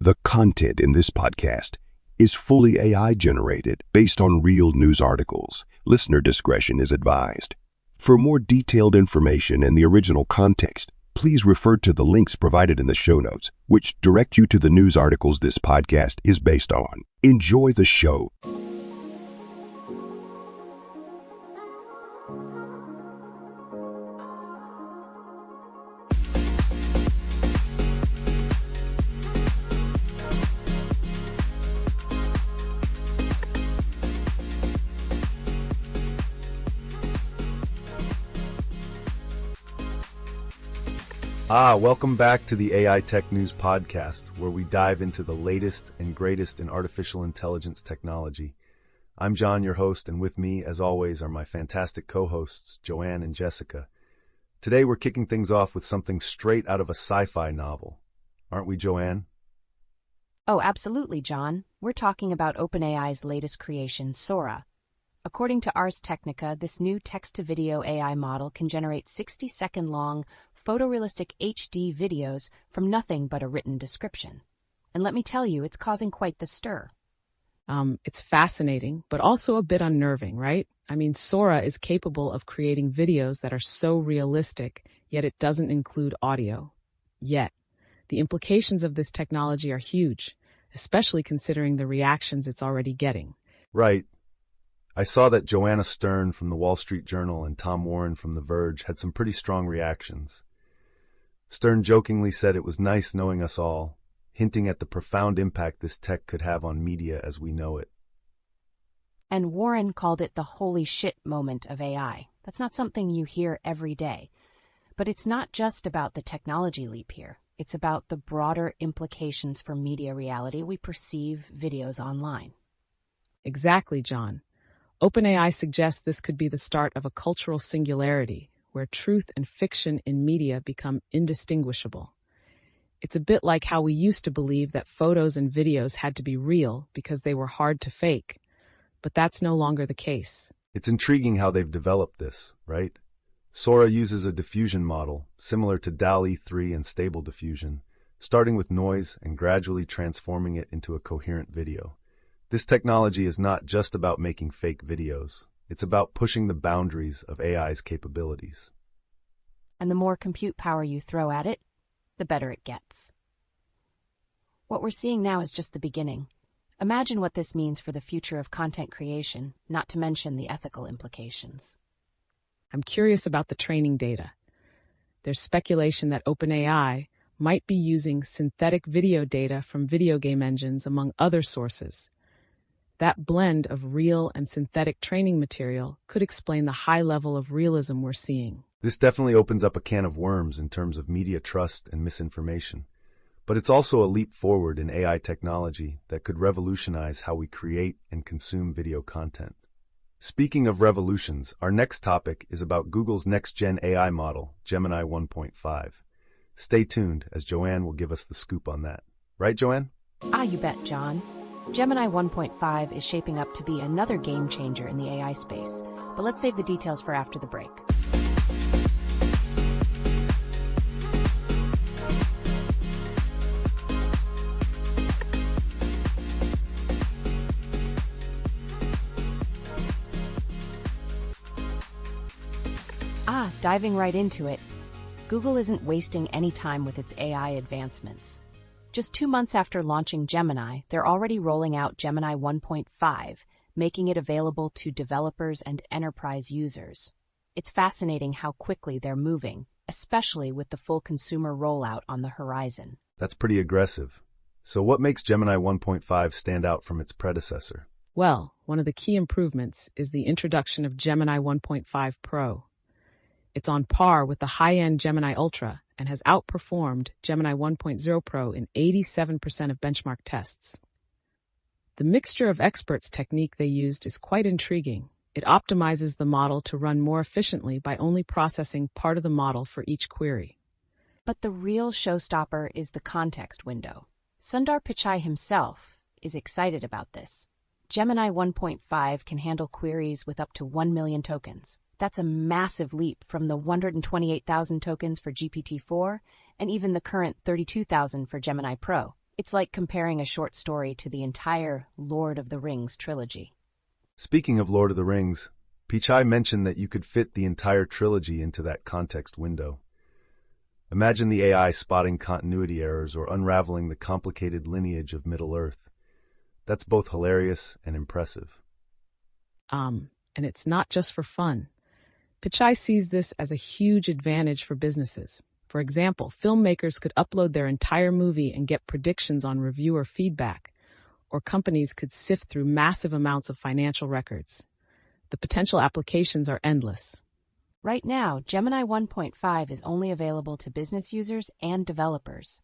The content in this podcast is fully AI generated based on real news articles. Listener discretion is advised. For more detailed information and the original context, please refer to the links provided in the show notes, which direct you to the news articles this podcast is based on. Enjoy the show. Welcome back to the AI Tech News Podcast, where we dive into the latest and greatest in artificial intelligence technology. I'm John, your host, and with me, as always, are my fantastic co-hosts, Joanne and Jessica. Today, we're kicking things off with something straight out of a sci-fi novel. Aren't we, Joanne? Oh, absolutely, John. We're talking about OpenAI's latest creation, Sora. According to Ars Technica, this new text-to-video AI model can generate 60-second-long, photorealistic HD videos from nothing but a written description. And let me tell you, it's causing quite the stir. It's fascinating, but also a bit unnerving, right? I mean, Sora is capable of creating videos that are so realistic, yet it doesn't include audio. Yet, the implications of this technology are huge, especially considering the reactions it's already getting. Right. I saw that Joanna Stern from the Wall Street Journal and Tom Warren from The Verge had some pretty strong reactions. Stern jokingly said it was nice knowing us all, hinting at the profound impact this tech could have on media as we know it. And Warren called it the holy shit moment of AI. That's not something you hear every day. But it's not just about the technology leap here. It's about the broader implications for media reality we perceive videos online. Exactly, John. OpenAI suggests this could be the start of a cultural singularity, where truth and fiction in media become indistinguishable. It's a bit like how we used to believe that photos and videos had to be real because they were hard to fake, but that's no longer the case. It's intriguing how they've developed this, right? Sora uses a diffusion model, similar to DALL-E 3 and Stable Diffusion, starting with noise and gradually transforming it into a coherent video. This technology is not just about making fake videos. It's about pushing the boundaries of AI's capabilities. And the more compute power you throw at it, the better it gets. What we're seeing now is just the beginning. Imagine what this means for the future of content creation, not to mention the ethical implications. I'm curious about the training data. There's speculation that OpenAI might be using synthetic video data from video game engines, among other sources. That blend of real and synthetic training material could explain the high level of realism we're seeing. This definitely opens up a can of worms in terms of media trust and misinformation. But it's also a leap forward in AI technology that could revolutionize how we create and consume video content. Speaking of revolutions, our next topic is about Google's next-gen AI model, Gemini 1.5. Stay tuned, as Joanne will give us the scoop on that. Right, Joanne? You bet, John. Gemini 1.5 is shaping up to be another game changer in the AI space, but let's save the details for after the break. Diving right into it, Google isn't wasting any time with its AI advancements. Just 2 months after launching Gemini, they're already rolling out Gemini 1.5, making it available to developers and enterprise users. It's fascinating how quickly they're moving, especially with the full consumer rollout on the horizon. That's pretty aggressive. So what makes Gemini 1.5 stand out from its predecessor? Well, one of the key improvements is the introduction of Gemini 1.5 Pro. It's on par with the high-end Gemini Ultra and has outperformed Gemini 1.0 Pro in 87% of benchmark tests. The mixture of experts technique they used is quite intriguing. It optimizes the model to run more efficiently by only processing part of the model for each query. But the real showstopper is the context window. Sundar Pichai himself is excited about this. Gemini 1.5 can handle queries with up to 1 million tokens. That's a massive leap from the 128,000 tokens for GPT-4 and even the current 32,000 for Gemini Pro. It's like comparing a short story to the entire Lord of the Rings trilogy. Speaking of Lord of the Rings, Pichai mentioned that you could fit the entire trilogy into that context window. Imagine the AI spotting continuity errors or unraveling the complicated lineage of Middle-earth. That's both hilarious and impressive. And it's not just for fun. Pichai sees this as a huge advantage for businesses. For example, filmmakers could upload their entire movie and get predictions on reviewer feedback, or companies could sift through massive amounts of financial records. The potential applications are endless. Right now, Gemini 1.5 is only available to business users and developers.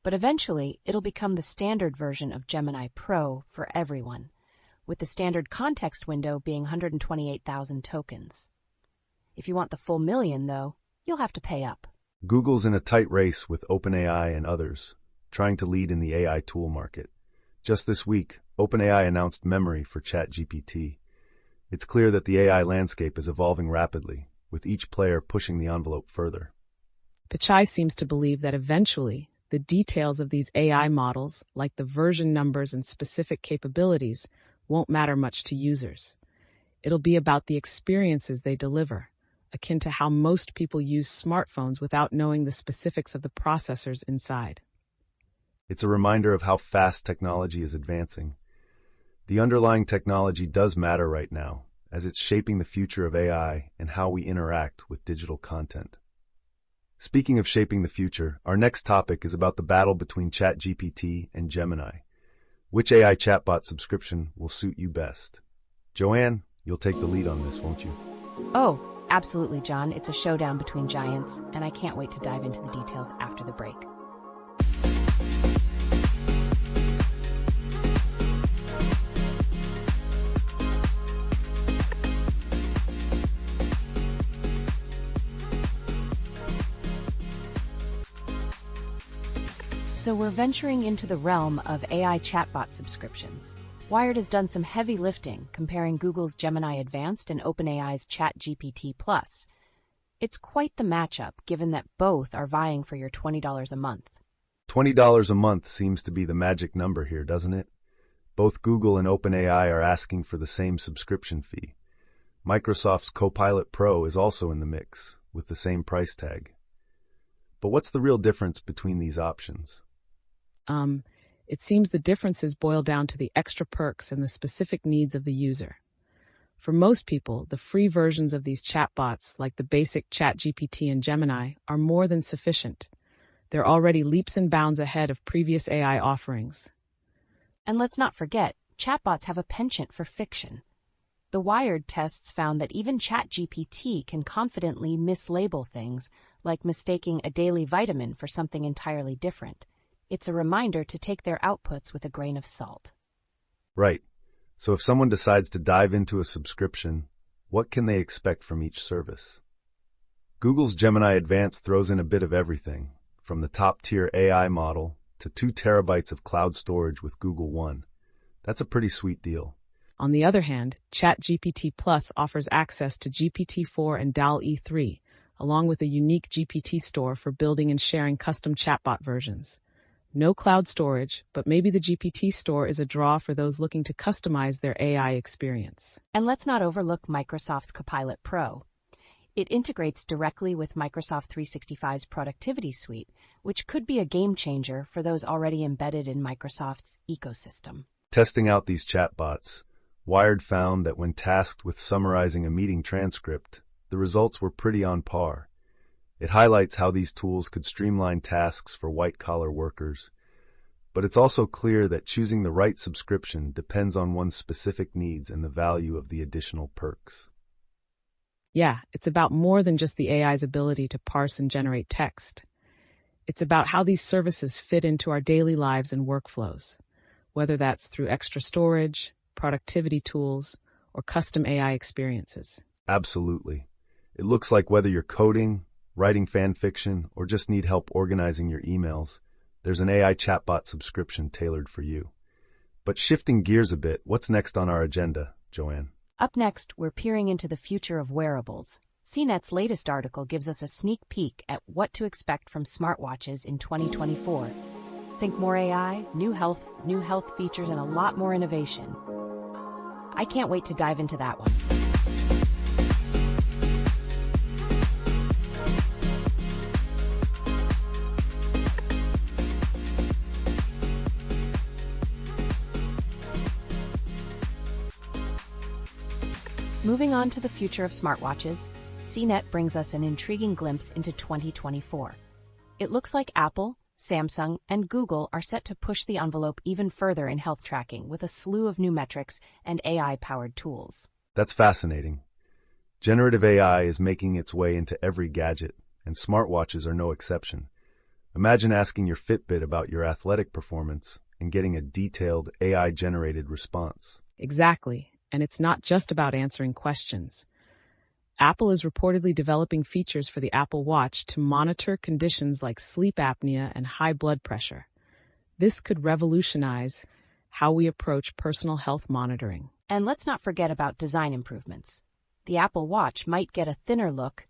But eventually, it'll become the standard version of Gemini Pro for everyone, with the standard context window being 128,000 tokens. If you want the full million, though, you'll have to pay up. Google's in a tight race with OpenAI and others, trying to lead in the AI tool market. Just this week, OpenAI announced memory for ChatGPT. It's clear that the AI landscape is evolving rapidly, with each player pushing the envelope further. Pichai seems to believe that eventually, the details of these AI models, like the version numbers and specific capabilities, won't matter much to users. It'll be about the experiences they deliver, akin to how most people use smartphones without knowing the specifics of the processors inside. It's a reminder of how fast technology is advancing. The underlying technology does matter right now, as it's shaping the future of AI and how we interact with digital content. Speaking of shaping the future, our next topic is about the battle between ChatGPT and Gemini. Which AI chatbot subscription will suit you best? Joanne, you'll take the lead on this, won't you? Oh, absolutely, John. It's a showdown between giants, and I can't wait to dive into the details after the break. So we're venturing into the realm of AI chatbot subscriptions. Wired has done some heavy lifting, comparing Google's Gemini Advanced and OpenAI's ChatGPT Plus. It's quite the matchup, given that both are vying for your $20 a month. $20 a month seems to be the magic number here, doesn't it? Both Google and OpenAI are asking for the same subscription fee. Microsoft's Copilot Pro is also in the mix, with the same price tag. But what's the real difference between these options? It seems the differences boil down to the extra perks and the specific needs of the user. For most people, the free versions of these chatbots, like the basic ChatGPT and Gemini, are more than sufficient. They're already leaps and bounds ahead of previous AI offerings. And let's not forget, chatbots have a penchant for fiction. The Wired tests found that even ChatGPT can confidently mislabel things, like mistaking a daily vitamin for something entirely different. It's a reminder to take their outputs with a grain of salt. Right. So if someone decides to dive into a subscription, what can they expect from each service? Google's Gemini Advanced throws in a bit of everything, from the top-tier AI model to 2 terabytes of cloud storage with Google One. That's a pretty sweet deal. On the other hand, ChatGPT Plus offers access to GPT-4 and DALL-E 3, along with a unique GPT store for building and sharing custom chatbot versions. No cloud storage, but maybe the GPT store is a draw for those looking to customize their AI experience. And let's not overlook Microsoft's Copilot Pro. It integrates directly with Microsoft 365's productivity suite, which could be a game changer for those already embedded in Microsoft's ecosystem. Testing out these chatbots, Wired found that when tasked with summarizing a meeting transcript, the results were pretty on par. It highlights how these tools could streamline tasks for white-collar workers. But it's also clear that choosing the right subscription depends on one's specific needs and the value of the additional perks. Yeah, it's about more than just the AI's ability to parse and generate text. It's about how these services fit into our daily lives and workflows, whether that's through extra storage, productivity tools, or custom AI experiences. Absolutely. It looks like whether you're coding, writing fan fiction, or just need help organizing your emails, there's an AI chatbot subscription tailored for you. But shifting gears a bit, what's next on our agenda, Joanne? Up next, we're peering into the future of wearables. CNET's latest article gives us a sneak peek at what to expect from smartwatches in 2024. Think more AI, new health features, and a lot more innovation. I can't wait to dive into that one. Moving on to the future of smartwatches, CNET brings us an intriguing glimpse into 2024. It looks like Apple, Samsung, and Google are set to push the envelope even further in health tracking with a slew of new metrics and AI-powered tools. That's fascinating. Generative AI is making its way into every gadget, and smartwatches are no exception. Imagine asking your Fitbit about your athletic performance and getting a detailed AI-generated response. Exactly. And it's not just about answering questions. Apple is reportedly developing features for the Apple Watch to monitor conditions like sleep apnea and high blood pressure. This could revolutionize how we approach personal health monitoring. And let's not forget about design improvements. The Apple Watch might get a thinner look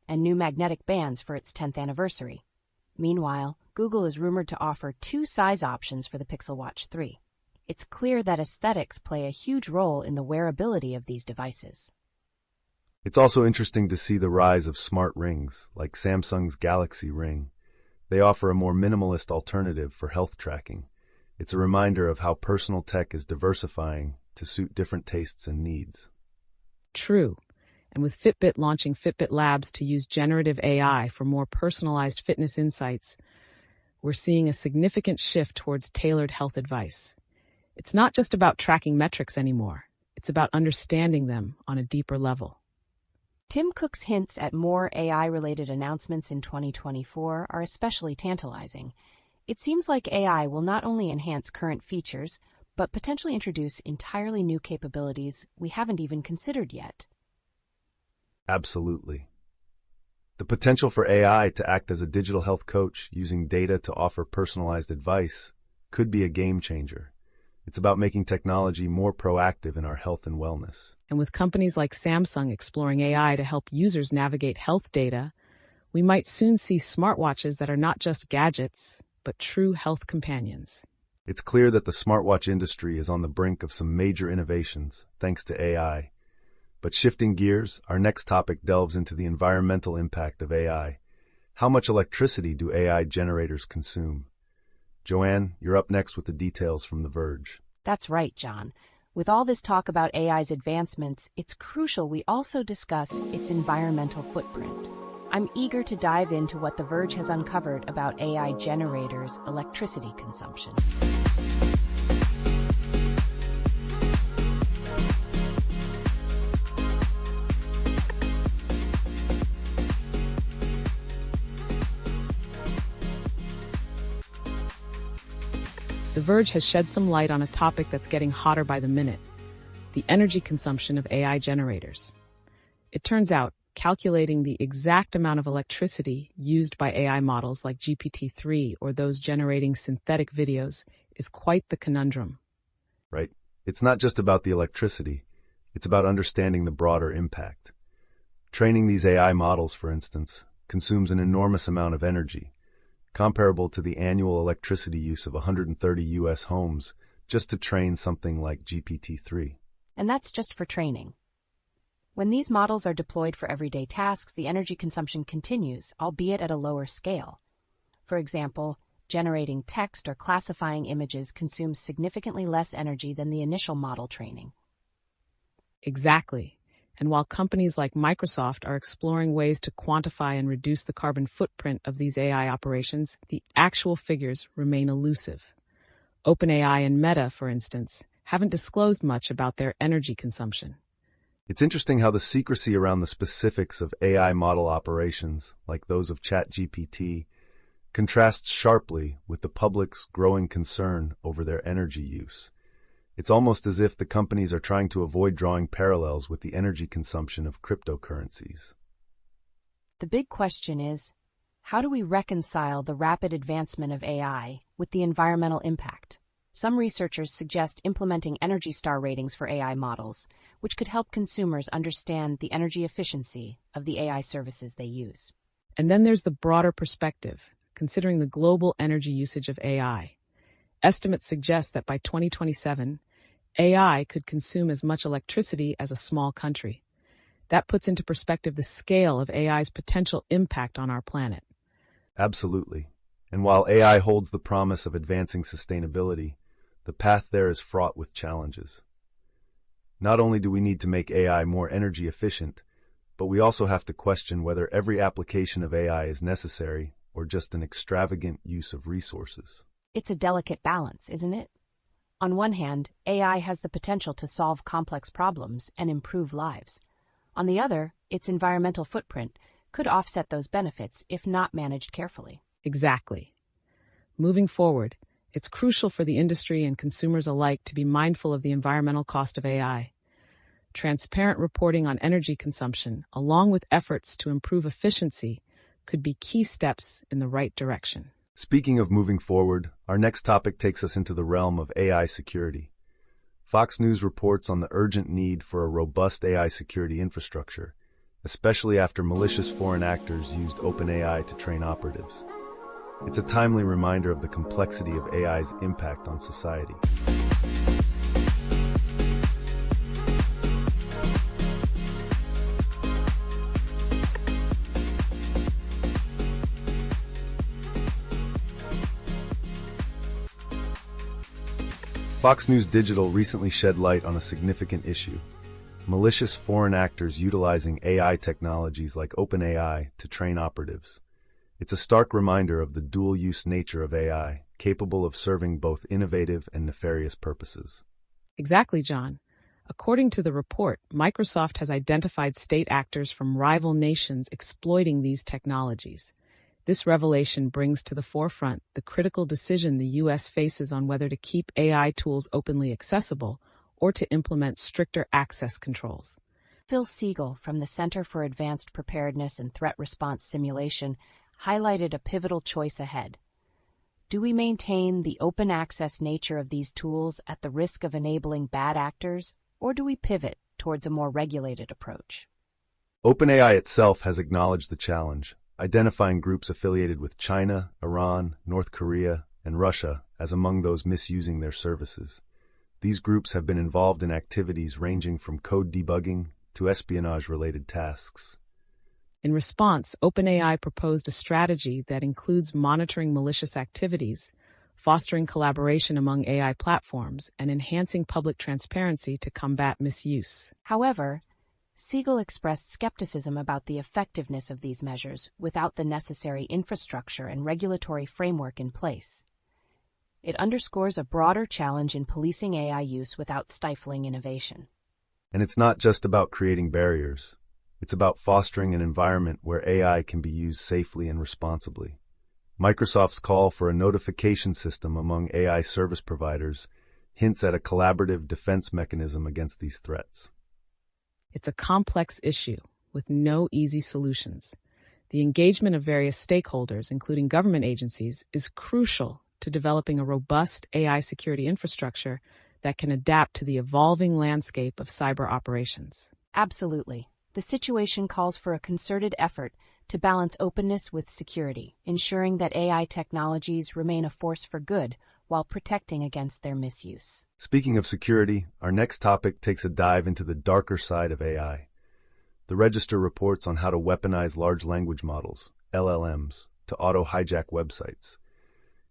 and new magnetic bands for its 10th anniversary. Meanwhile, Google is rumored to offer 2 size options for the Pixel Watch 3. It's clear that aesthetics play a huge role in the wearability of these devices. It's also interesting to see the rise of smart rings, like Samsung's Galaxy Ring. They offer a more minimalist alternative for health tracking. It's a reminder of how personal tech is diversifying to suit different tastes and needs. True. And with Fitbit launching Fitbit Labs to use generative AI for more personalized fitness insights, we're seeing a significant shift towards tailored health advice. It's not just about tracking metrics anymore. It's about understanding them on a deeper level. Tim Cook's hints at more AI-related announcements in 2024 are especially tantalizing. It seems like AI will not only enhance current features, but potentially introduce entirely new capabilities we haven't even considered yet. Absolutely. The potential for AI to act as a digital health coach using data to offer personalized advice could be a game changer. It's about making technology more proactive in our health and wellness. And with companies like Samsung exploring AI to help users navigate health data, we might soon see smartwatches that are not just gadgets, but true health companions. It's clear that the smartwatch industry is on the brink of some major innovations, thanks to AI. But shifting gears, our next topic delves into the environmental impact of AI. How much electricity do AI generators consume? Joanne, you're up next with the details from The Verge. That's right, John. With all this talk about AI's advancements, it's crucial we also discuss its environmental footprint. I'm eager to dive into what The Verge has uncovered about AI generators' electricity consumption. The Verge has shed some light on a topic that's getting hotter by the minute: the energy consumption of AI generators. It turns out, calculating the exact amount of electricity used by AI models like GPT-3 or those generating synthetic videos is quite the conundrum. Right? It's not just about the electricity. It's about understanding the broader impact. Training these AI models, for instance, consumes an enormous amount of energy, comparable to the annual electricity use of 130 U.S. homes just to train something like GPT-3. And that's just for training. When these models are deployed for everyday tasks, the energy consumption continues, albeit at a lower scale. For example, generating text or classifying images consumes significantly less energy than the initial model training. Exactly. And while companies like Microsoft are exploring ways to quantify and reduce the carbon footprint of these AI operations, the actual figures remain elusive. OpenAI and Meta, for instance, haven't disclosed much about their energy consumption. It's interesting how the secrecy around the specifics of AI model operations, like those of ChatGPT, contrasts sharply with the public's growing concern over their energy use. It's almost as if the companies are trying to avoid drawing parallels with the energy consumption of cryptocurrencies. The big question is, how do we reconcile the rapid advancement of AI with the environmental impact? Some researchers suggest implementing Energy Star ratings for AI models, which could help consumers understand the energy efficiency of the AI services they use. And then there's the broader perspective, considering the global energy usage of AI. Estimates suggest that by 2027, AI could consume as much electricity as a small country. That puts into perspective the scale of AI's potential impact on our planet. Absolutely. And while AI holds the promise of advancing sustainability, the path there is fraught with challenges. Not only do we need to make AI more energy efficient, but we also have to question whether every application of AI is necessary or just an extravagant use of resources. It's a delicate balance, isn't it? On one hand, AI has the potential to solve complex problems and improve lives. On the other, its environmental footprint could offset those benefits if not managed carefully. Exactly. Moving forward, it's crucial for the industry and consumers alike to be mindful of the environmental cost of AI. Transparent reporting on energy consumption, along with efforts to improve efficiency, could be key steps in the right direction. Speaking of moving forward, our next topic takes us into the realm of AI security. Fox News reports on the urgent need for a robust AI security infrastructure, especially after malicious foreign actors used OpenAI to train operatives. It's a timely reminder of the complexity of AI's impact on society. Fox News Digital recently shed light on a significant issue: malicious foreign actors utilizing AI technologies like OpenAI to train operatives. It's a stark reminder of the dual-use nature of AI, capable of serving both innovative and nefarious purposes. Exactly, John. According to the report, Microsoft has identified state actors from rival nations exploiting these technologies. This revelation brings to the forefront the critical decision the U.S. faces on whether to keep AI tools openly accessible or to implement stricter access controls. Phil Siegel from the Center for Advanced Preparedness and Threat Response Simulation highlighted a pivotal choice ahead. Do we maintain the open access nature of these tools at the risk of enabling bad actors, or do we pivot towards a more regulated approach? OpenAI itself has acknowledged the challenge, identifying groups affiliated with China, Iran, North Korea, and Russia as among those misusing their services. These groups have been involved in activities ranging from code debugging to espionage-related tasks. In response, OpenAI proposed a strategy that includes monitoring malicious activities, fostering collaboration among AI platforms, and enhancing public transparency to combat misuse. However, Siegel expressed skepticism about the effectiveness of these measures without the necessary infrastructure and regulatory framework in place. It underscores a broader challenge in policing AI use without stifling innovation. And it's not just about creating barriers. It's about fostering an environment where AI can be used safely and responsibly. Microsoft's call for a notification system among AI service providers hints at a collaborative defense mechanism against these threats. It's a complex issue with no easy solutions. The engagement of various stakeholders, including government agencies, is crucial to developing a robust AI security infrastructure that can adapt to the evolving landscape of cyber operations. Absolutely. The situation calls for a concerted effort to balance openness with security, ensuring that AI technologies remain a force for good while protecting against their misuse. Speaking of security, our next topic takes a dive into the darker side of AI. The Register reports on how to weaponize large language models, LLMs, to auto-hijack websites.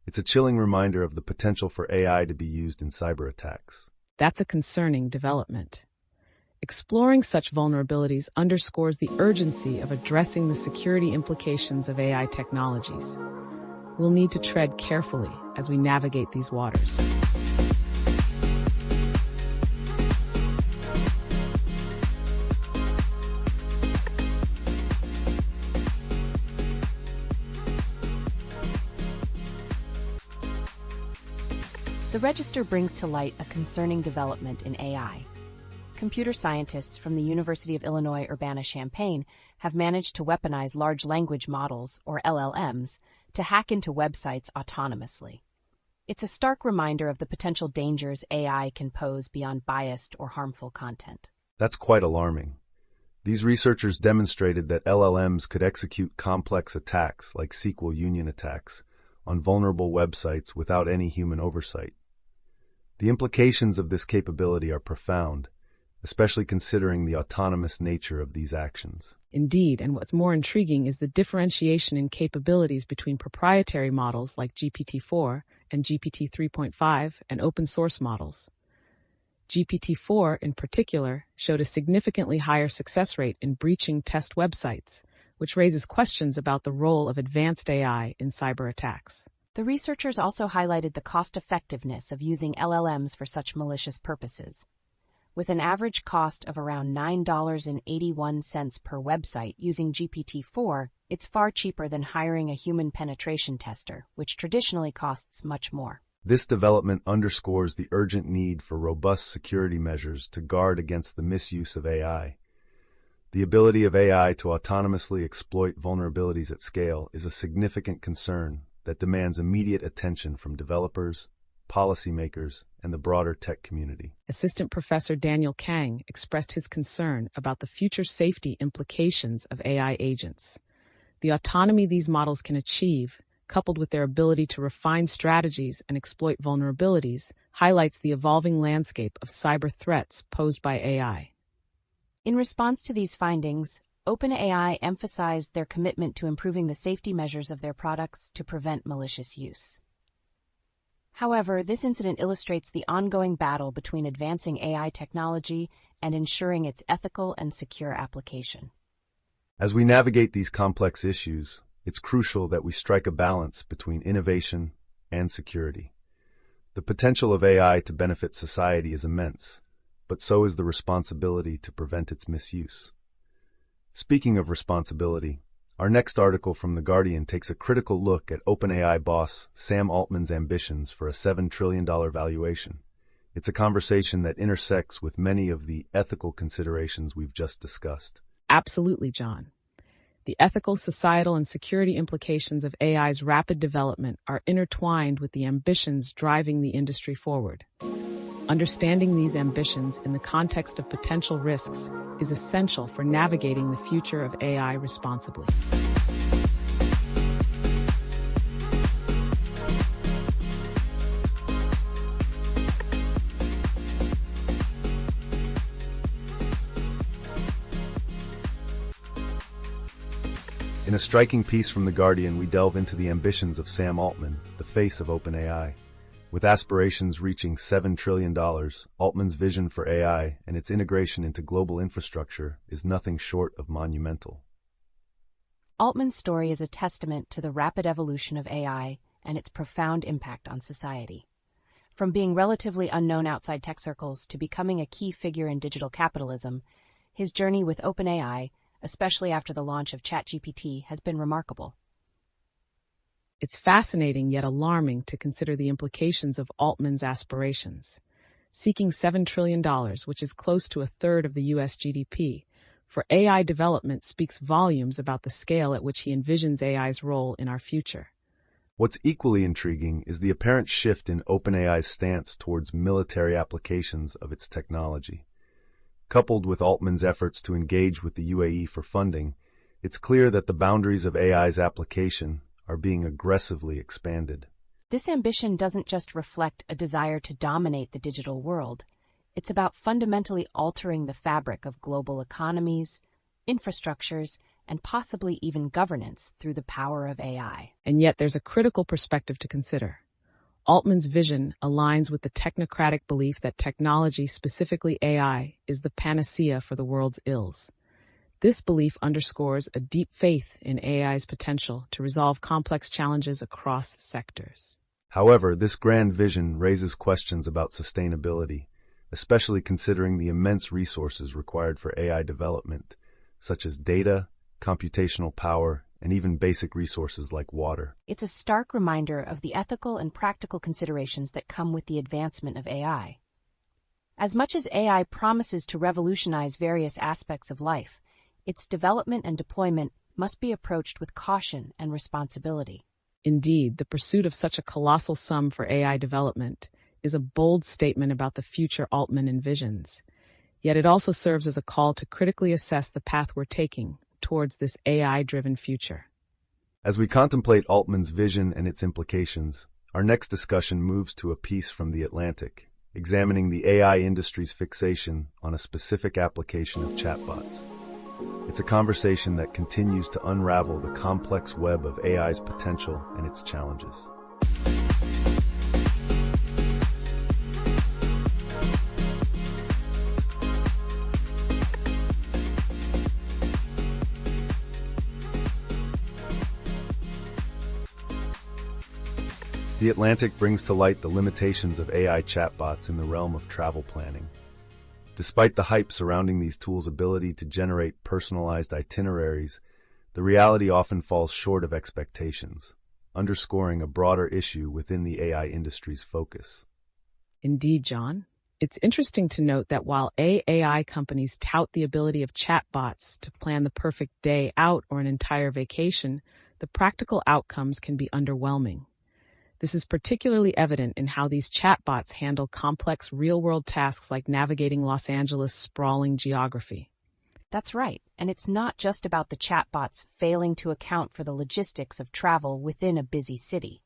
It's a chilling reminder of the potential for AI to be used in cyber attacks. That's a concerning development. Exploring such vulnerabilities underscores the urgency of addressing the security implications of AI technologies. We'll need to tread carefully as we navigate these waters. The Register brings to light a concerning development in AI. Computer scientists from the University of Illinois Urbana-Champaign have managed to weaponize large language models, or LLMs, to hack into websites autonomously. It's a stark reminder of the potential dangers AI can pose beyond biased or harmful content. That's quite alarming. These researchers demonstrated that LLMs could execute complex attacks like SQL union attacks, on vulnerable websites without any human oversight. The implications of this capability are profound, especially considering the autonomous nature of these actions. Indeed, and what's more intriguing is the differentiation in capabilities between proprietary models like GPT-4 and GPT-3.5 and open source models. GPT-4, in particular, showed a significantly higher success rate in breaching test websites, which raises questions about the role of advanced AI in cyber attacks. The researchers also highlighted the cost-effectiveness of using LLMs for such malicious purposes. With an average cost of around $9.81 per website using GPT-4, it's far cheaper than hiring a human penetration tester, which traditionally costs much more. This development underscores the urgent need for robust security measures to guard against the misuse of AI. The ability of AI to autonomously exploit vulnerabilities at scale is a significant concern that demands immediate attention from developers, policymakers, and the broader tech community. Assistant Professor Daniel Kang expressed his concern about the future safety implications of AI agents. The autonomy these models can achieve, coupled with their ability to refine strategies and exploit vulnerabilities, highlights the evolving landscape of cyber threats posed by AI. In response to these findings, OpenAI emphasized their commitment to improving the safety measures of their products to prevent malicious use. However, this incident illustrates the ongoing battle between advancing AI technology and ensuring its ethical and secure application. As we navigate these complex issues, it's crucial that we strike a balance between innovation and security. The potential of AI to benefit society is immense, but so is the responsibility to prevent its misuse. Speaking of responsibility, our next article from The Guardian takes a critical look at OpenAI boss Sam Altman's ambitions for a $7 trillion valuation. It's a conversation that intersects with many of the ethical considerations we've just discussed. Absolutely, John. The ethical, societal, and security implications of AI's rapid development are intertwined with the ambitions driving the industry forward. Understanding these ambitions in the context of potential risks is essential for navigating the future of AI responsibly. In a striking piece from The Guardian, we delve into the ambitions of Sam Altman, the face of OpenAI. With aspirations reaching $7 trillion, Altman's vision for AI and its integration into global infrastructure is nothing short of monumental. Altman's story is a testament to the rapid evolution of AI and its profound impact on society. From being relatively unknown outside tech circles to becoming a key figure in digital capitalism, his journey with OpenAI, especially after the launch of ChatGPT, has been remarkable. It's fascinating yet alarming to consider the implications of Altman's aspirations. Seeking $7 trillion, which is close to a third of the U.S. GDP, for AI development speaks volumes about the scale at which he envisions AI's role in our future. What's equally intriguing is the apparent shift in OpenAI's stance towards military applications of its technology. Coupled with Altman's efforts to engage with the UAE for funding, it's clear that the boundaries of AI's application are being aggressively expanded. This ambition doesn't just reflect a desire to dominate the digital world. It's about fundamentally altering the fabric of global economies, infrastructures, and possibly even governance through the power of AI. And yet there's a critical perspective to consider. Altman's vision aligns with the technocratic belief that technology, specifically AI, is the panacea for the world's ills. This belief underscores a deep faith in AI's potential to resolve complex challenges across sectors. However, this grand vision raises questions about sustainability, especially considering the immense resources required for AI development, such as data, computational power, and even basic resources like water. It's a stark reminder of the ethical and practical considerations that come with the advancement of AI. As much as AI promises to revolutionize various aspects of life, its development and deployment must be approached with caution and responsibility. Indeed, the pursuit of such a colossal sum for AI development is a bold statement about the future Altman envisions. Yet it also serves as a call to critically assess the path we're taking towards this AI-driven future. As we contemplate Altman's vision and its implications, our next discussion moves to a piece from The Atlantic, examining the AI industry's fixation on a specific application of chatbots. It's a conversation that continues to unravel the complex web of AI's potential and its challenges. The Atlantic brings to light the limitations of AI chatbots in the realm of travel planning. Despite the hype surrounding these tools' ability to generate personalized itineraries, the reality often falls short of expectations, underscoring a broader issue within the AI industry's focus. Indeed, John. It's interesting to note that while AI companies tout the ability of chatbots to plan the perfect day out or an entire vacation, the practical outcomes can be underwhelming. This is particularly evident in how these chatbots handle complex real-world tasks like navigating Los Angeles' sprawling geography. That's right, and it's not just about the chatbots failing to account for the logistics of travel within a busy city.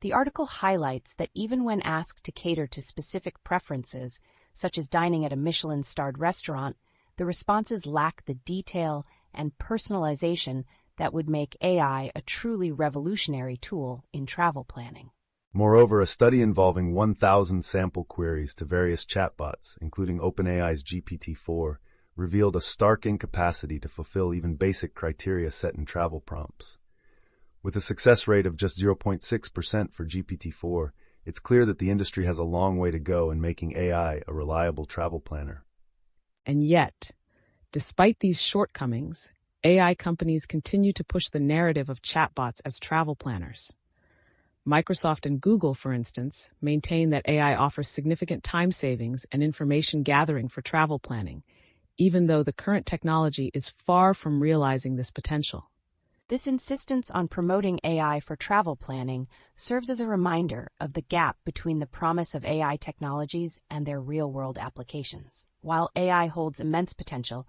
The article highlights that even when asked to cater to specific preferences, such as dining at a Michelin-starred restaurant, the responses lack the detail and personalization that would make AI a truly revolutionary tool in travel planning. Moreover, a study involving 1,000 sample queries to various chatbots, including OpenAI's GPT-4, revealed a stark incapacity to fulfill even basic criteria set in travel prompts. With a success rate of just 0.6% for GPT-4, it's clear that the industry has a long way to go in making AI a reliable travel planner. And yet, despite these shortcomings, AI companies continue to push the narrative of chatbots as travel planners. Microsoft and Google, for instance, maintain that AI offers significant time savings and information gathering for travel planning, even though the current technology is far from realizing this potential. This insistence on promoting AI for travel planning serves as a reminder of the gap between the promise of AI technologies and their real-world applications. While AI holds immense potential,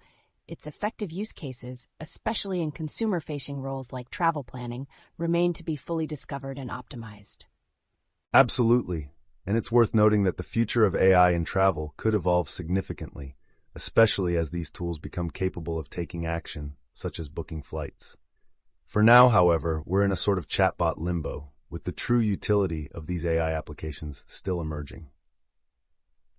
its effective use cases, especially in consumer-facing roles like travel planning, remain to be fully discovered and optimized. Absolutely, and it's worth noting that the future of AI in travel could evolve significantly, especially as these tools become capable of taking action, such as booking flights. For now, however, we're in a sort of chatbot limbo, with the true utility of these AI applications still emerging.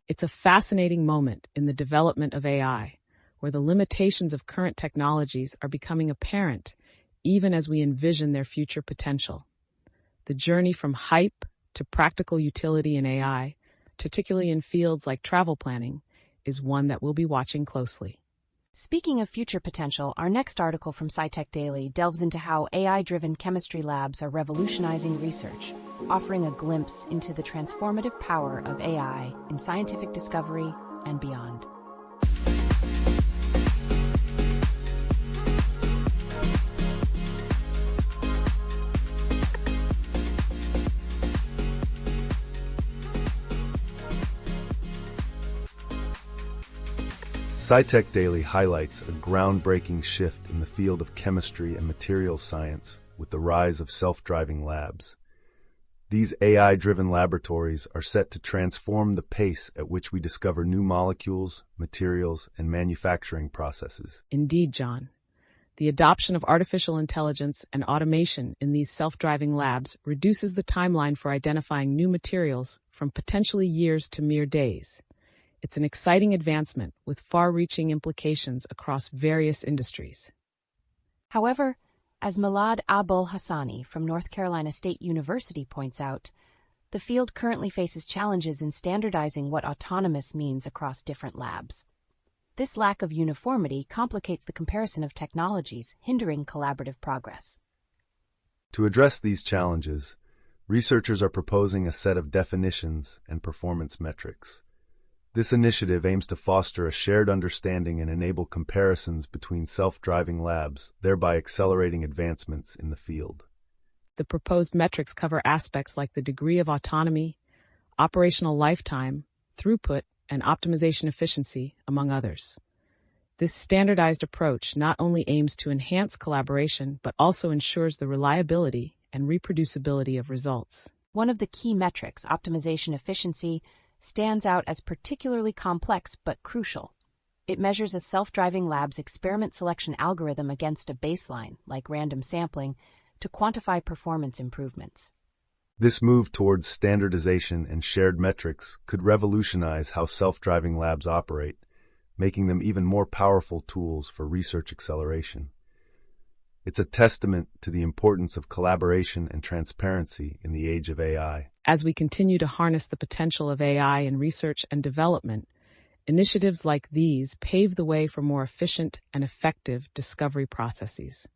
It's a fascinating moment in the development of AI, where the limitations of current technologies are becoming apparent even as we envision their future potential. The journey from hype to practical utility in AI, particularly in fields like travel planning, is one that we'll be watching closely. Speaking of future potential, our next article from SciTech Daily delves into how AI-driven chemistry labs are revolutionizing research, offering a glimpse into the transformative power of AI in scientific discovery and beyond. SciTech Daily highlights a groundbreaking shift in the field of chemistry and materials science with the rise of self-driving labs. These AI-driven laboratories are set to transform the pace at which we discover new molecules, materials, and manufacturing processes. Indeed, John. The adoption of artificial intelligence and automation in these self-driving labs reduces the timeline for identifying new materials from potentially years to mere days. It's an exciting advancement with far-reaching implications across various industries. However, as Milad Abul-Hassani from North Carolina State University points out, the field currently faces challenges in standardizing what autonomous means across different labs. This lack of uniformity complicates the comparison of technologies, hindering collaborative progress. To address these challenges, researchers are proposing a set of definitions and performance metrics. This initiative aims to foster a shared understanding and enable comparisons between self-driving labs, thereby accelerating advancements in the field. The proposed metrics cover aspects like the degree of autonomy, operational lifetime, throughput, and optimization efficiency, among others. This standardized approach not only aims to enhance collaboration, but also ensures the reliability and reproducibility of results. One of the key metrics, optimization efficiency, stands out as particularly complex but crucial. It measures a self-driving lab's experiment selection algorithm against a baseline, like random sampling, to quantify performance improvements. This move towards standardization and shared metrics could revolutionize how self-driving labs operate, making them even more powerful tools for research acceleration. It's a testament to the importance of collaboration and transparency in the age of AI. As we continue to harness the potential of AI in research and development, initiatives like these pave the way for more efficient and effective discovery processes.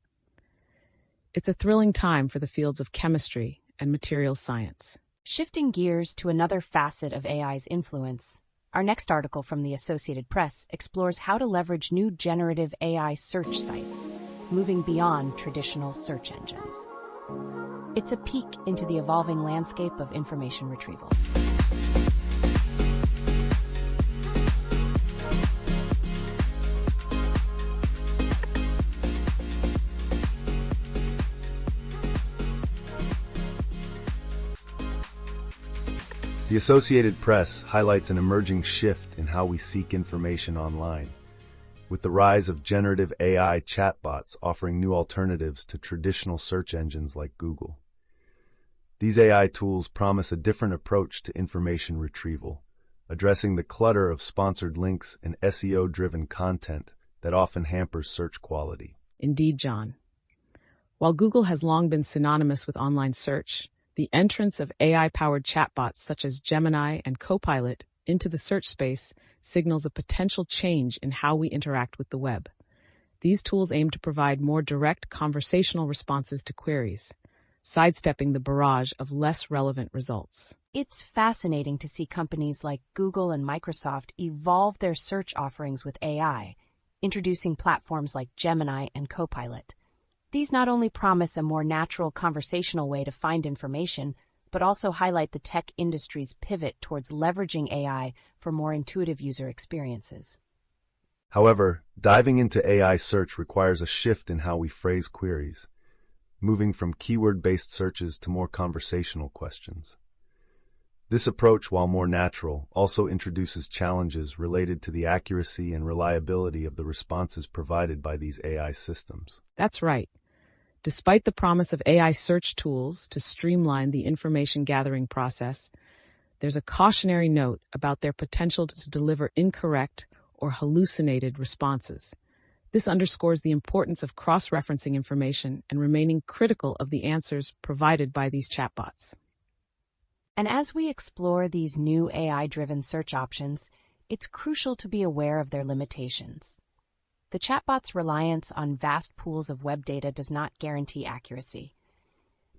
It's a thrilling time for the fields of chemistry and materials science. Shifting gears to another facet of AI's influence, our next article from the Associated Press explores how to leverage new generative AI search sites, moving beyond traditional search engines. It's a peek into the evolving landscape of information retrieval. The Associated Press highlights an emerging shift in how we seek information online, with the rise of generative AI chatbots offering new alternatives to traditional search engines like Google. These AI tools promise a different approach to information retrieval, addressing the clutter of sponsored links and SEO-driven content that often hampers search quality. Indeed, John. While Google has long been synonymous with online search, the entrance of AI-powered chatbots such as Gemini and Copilot into the search space signals a potential change in how we interact with the web. These tools aim to provide more direct conversational responses to queries, sidestepping the barrage of less relevant results. It's fascinating to see companies like Google and Microsoft evolve their search offerings with AI, introducing platforms like Gemini and Copilot. These not only promise a more natural conversational way to find information, but also highlight the tech industry's pivot towards leveraging AI for more intuitive user experiences. However, diving into AI search requires a shift in how we phrase queries, moving from keyword-based searches to more conversational questions. This approach, while more natural, also introduces challenges related to the accuracy and reliability of the responses provided by these AI systems. That's right. Despite the promise of AI search tools to streamline the information gathering process, there's a cautionary note about their potential to deliver incorrect or hallucinated responses. This underscores the importance of cross-referencing information and remaining critical of the answers provided by these chatbots. And as we explore these new AI-driven search options, it's crucial to be aware of their limitations. The chatbot's reliance on vast pools of web data does not guarantee accuracy,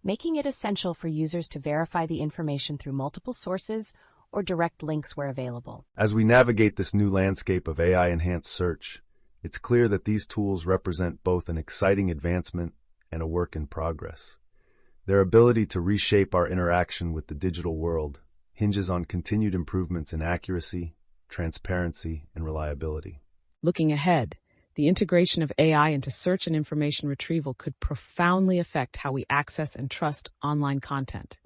making it essential for users to verify the information through multiple sources or direct links where available. As we navigate this new landscape of AI-enhanced search, it's clear that these tools represent both an exciting advancement and a work in progress. Their ability to reshape our interaction with the digital world hinges on continued improvements in accuracy, transparency, and reliability. Looking ahead, the integration of AI into search and information retrieval could profoundly affect how we access and trust online content.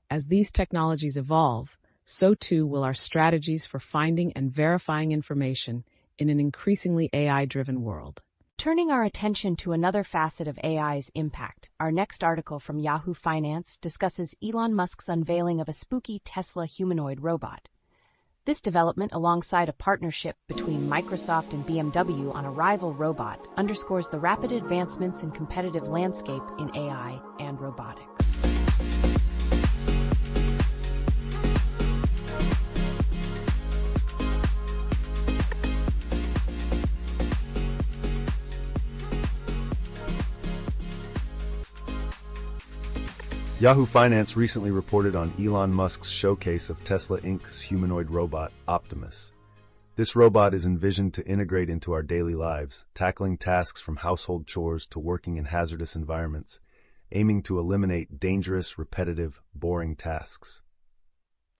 As these technologies evolve, so too will our strategies for finding and verifying information in an increasingly AI-driven world. Turning our attention to another facet of AI's impact, our next article from Yahoo Finance discusses Elon Musk's unveiling of a spooky Tesla humanoid robot. This development, alongside a partnership between Microsoft and BMW on a rival robot, underscores the rapid advancements and competitive landscape in AI and robotics. Yahoo Finance recently reported on Elon Musk's showcase of Tesla Inc.'s humanoid robot, Optimus. This robot is envisioned to integrate into our daily lives, tackling tasks from household chores to working in hazardous environments, aiming to eliminate dangerous, repetitive, boring tasks.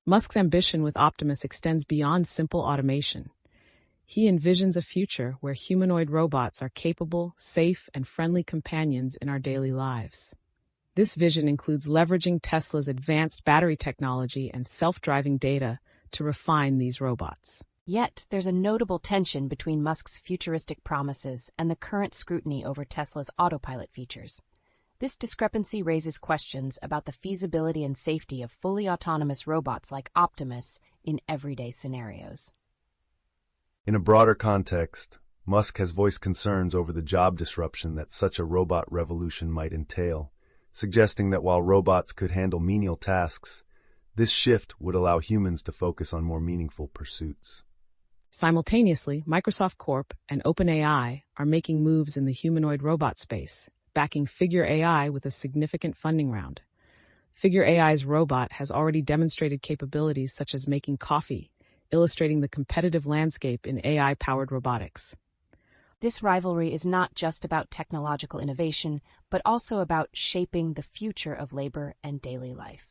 Musk's ambition with Optimus extends beyond simple automation. He envisions a future where humanoid robots are capable, safe, and friendly companions in our daily lives. This vision includes leveraging Tesla's advanced battery technology and self-driving data to refine these robots. Yet, there's a notable tension between Musk's futuristic promises and the current scrutiny over Tesla's autopilot features. This discrepancy raises questions about the feasibility and safety of fully autonomous robots like Optimus in everyday scenarios. In a broader context, Musk has voiced concerns over the job disruption that such a robot revolution might entail, suggesting that while robots could handle menial tasks, this shift would allow humans to focus on more meaningful pursuits. Simultaneously, Microsoft Corp and OpenAI are making moves in the humanoid robot space, backing Figure AI with a significant funding round. Figure AI's robot has already demonstrated capabilities such as making coffee, illustrating the competitive landscape in AI-powered robotics. This rivalry is not just about technological innovation, but also about shaping the future of labor and daily life.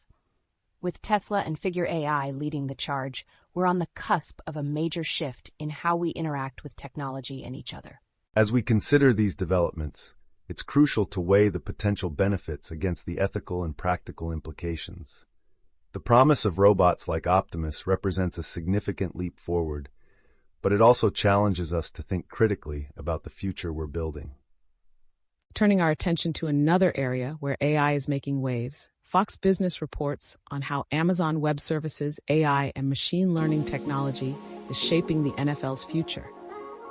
With Tesla and Figure AI leading the charge, we're on the cusp of a major shift in how we interact with technology and each other. As we consider these developments, it's crucial to weigh the potential benefits against the ethical and practical implications. The promise of robots like Optimus represents a significant leap forward, but it also challenges us to think critically about the future we're building. Turning our attention to another area where AI is making waves, Fox Business reports on how Amazon Web Services, AI, and machine learning technology is shaping the NFL's future.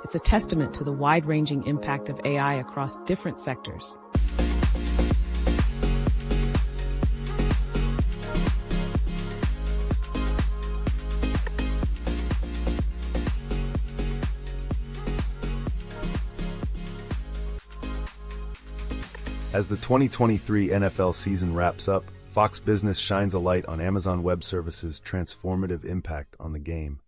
It's a testament to the wide-ranging impact of AI across different sectors. As the 2023 NFL season wraps up, Fox Business shines a light on Amazon Web Services' transformative impact on the game.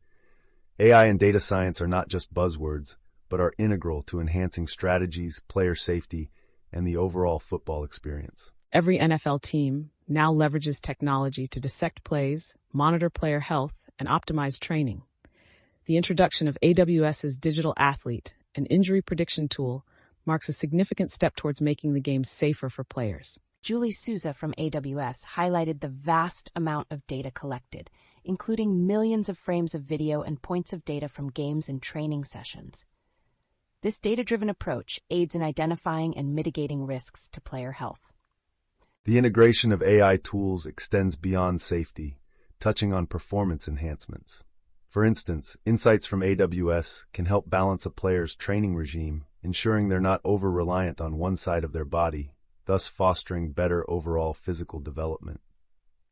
AI and data science are not just buzzwords, but are integral to enhancing strategies, player safety, and the overall football experience. Every NFL team now leverages technology to dissect plays, monitor player health, and optimize training. The introduction of AWS's Digital Athlete, an injury prediction tool, marks a significant step towards making the game safer for players. Julie Souza from AWS highlighted the vast amount of data collected, including millions of frames of video and points of data from games and training sessions. This data-driven approach aids in identifying and mitigating risks to player health. The integration of AI tools extends beyond safety, touching on performance enhancements. For instance, insights from AWS can help balance a player's training regime, ensuring they're not over-reliant on one side of their body, thus fostering better overall physical development.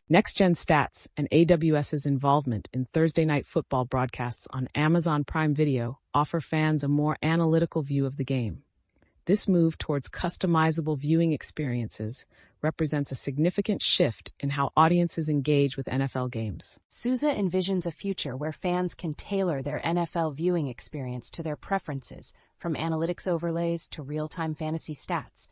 Next-Gen Stats and AWS's involvement in Thursday Night Football broadcasts on Amazon Prime Video offer fans a more analytical view of the game. This move towards customizable viewing experiences represents a significant shift in how audiences engage with NFL games. Souza envisions a future where fans can tailor their NFL viewing experience to their preferences, from analytics overlays to real-time fantasy stats.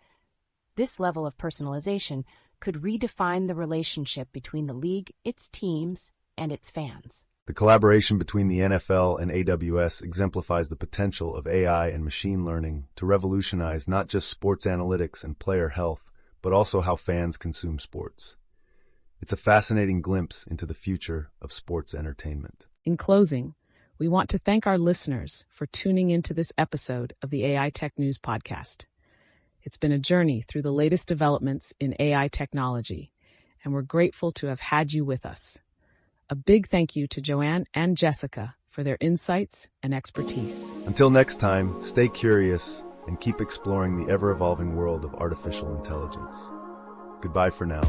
This level of personalization could redefine the relationship between the league, its teams, and its fans. The collaboration between the NFL and AWS exemplifies the potential of AI and machine learning to revolutionize not just sports analytics and player health, but also how fans consume sports. It's a fascinating glimpse into the future of sports entertainment. In closing, we want to thank our listeners for tuning into this episode of the AI Tech News Podcast. It's been a journey through the latest developments in AI technology, and we're grateful to have had you with us. A big thank you to Joanne and Jessica for their insights and expertise. Until next time, stay curious and keep exploring the ever-evolving world of artificial intelligence. Goodbye for now.